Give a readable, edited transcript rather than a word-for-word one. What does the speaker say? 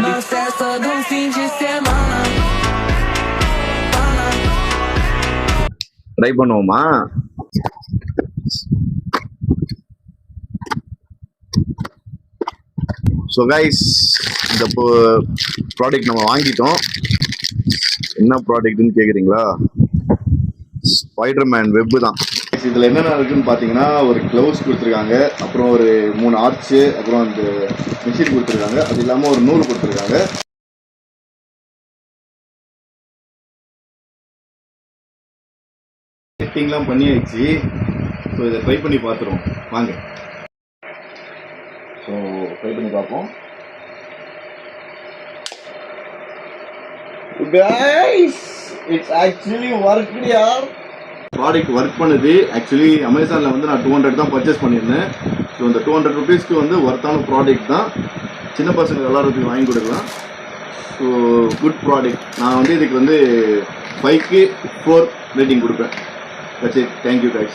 Na festa do fim de semana. Try பண்ணுவோமா? So guys, இந்த product நம்ம வாங்கிட்டோம். என்ன ப்ராடக்ட்னு கேட்குறீங்களா? ஸ்பைடர்மேன் வெப்பு தான். இதில் என்னென்ன இருக்குன்னு பார்த்தீங்கன்னா, ஒரு க்ளவுஸ் கொடுத்துருக்காங்க, அப்புறம் ஒரு 3 ஆர்ச்சு, அப்புறம் அந்த மிஷின் கொடுத்துருக்காங்க. அது இல்லாமல் ஒரு நூல் கொடுத்துருக்காங்க. செட்டிங்லாம் பண்ணியாச்சு. ஸோ இதை ட்ரை பண்ணி பார்த்துருவோம் வாங்க. ஸோ ட்ரை பண்ணி பார்ப்போம். Guys, it's actually worked yaar. Product work பண்ணுது. ஆக்சுவலி அமேசானில் வந்து நான் 200 தான் பர்ச்சேஸ் பண்ணியிருந்தேன். ஸோ இந்த 200 ருபீஸ்க்கு வந்து ஒர்த்தான ப்ராடக்ட் தான். சின்ன பசங்க எல்லாருக்கும் வாங்கி கொடுக்கலாம். So good product. நான் வந்து இதுக்கு வந்து 5க்கு 4 ரேட்டிங் கொடுப்பேன். That's it. Thank you guys.